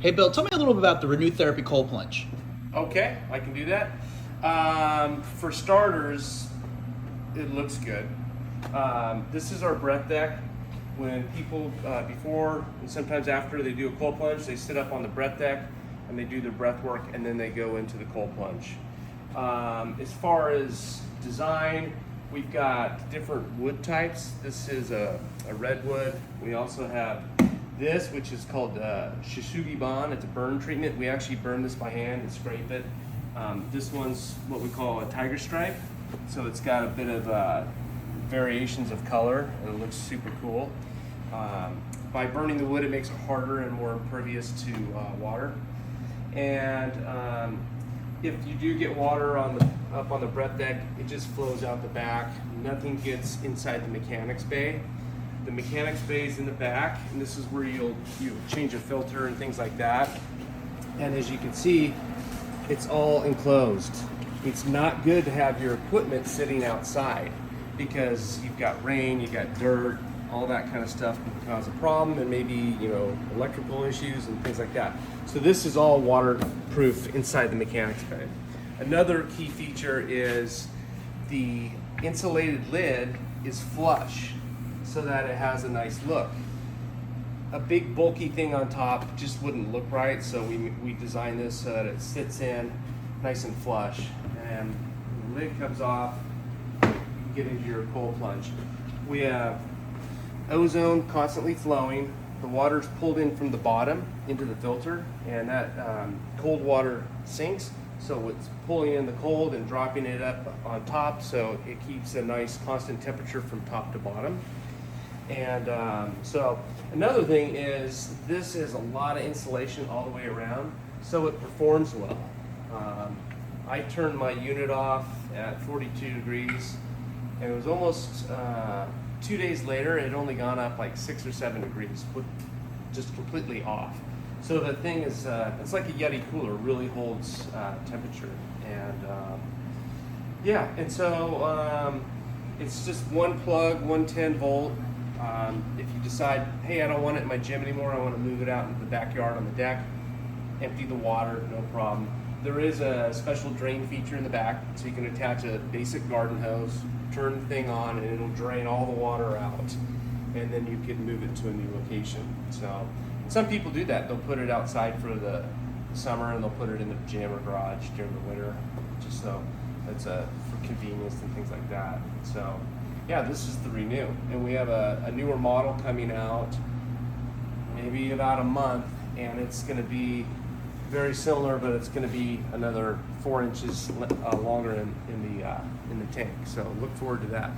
Hey Bill, tell me a little bit about the RENU Therapy Cold Plunge. Okay, I can do that. For starters, it looks good. This is our breath deck. When people, before and sometimes after they do a cold plunge, they sit up on the breath deck and they do their breath work and then they go into the cold plunge. As far as design, we've got different wood types. This is a redwood. We also have this, which is called Shisugi Bond. It's a burn treatment. We actually burn this by hand and scrape it. This one's what we call a tiger stripe. So it's got a bit of variations of color and it looks super cool. By burning the wood, it makes it harder and more impervious to water. And if you do get water up on the breath deck, it just flows out the back. Nothing gets inside the mechanics bay. The mechanics bay is in the back, and this is where you change a filter and things like that. And as you can see, it's all enclosed. It's not good to have your equipment sitting outside because you've got rain, you've got dirt, all that kind of stuff can cause a problem, and maybe electrical issues and things like that. So this is all waterproof inside the mechanics bay. Another key feature is the insulated lid is flush, so that it has a nice look. A big bulky thing on top just wouldn't look right, so we designed this so that it sits in nice and flush. And the lid comes off, you can get into your cold plunge. We have ozone constantly flowing. The water's pulled in from the bottom into the filter, and that cold water sinks, so it's pulling in the cold and dropping it up on top, so it keeps a nice constant temperature from top to bottom. And so another thing is this is a lot of insulation all the way around, so it performs well. I turned my unit off at 42 degrees, and it was almost 2 days later, it had only gone up like 6 or 7 degrees, just completely off. So the thing is, it's like a Yeti cooler, really holds temperature. And yeah, and so it's just one plug, 110 volt. If you decide, hey, I don't want it in my gym anymore, I want to move it out into the backyard on the deck, empty the water, no problem. There is a special drain feature in the back, so you can attach a basic garden hose, turn the thing on, and it'll drain all the water out, and then you can move it to a new location. So some people do that. They'll put it outside for the summer, and they'll put it in the gym or garage during the winter, just so that's for convenience and things like that. So yeah, this is the RENU, and we have a newer model coming out maybe about a month, and it's going to be very similar, but it's going to be another 4 inches longer in the tank. So look forward to that.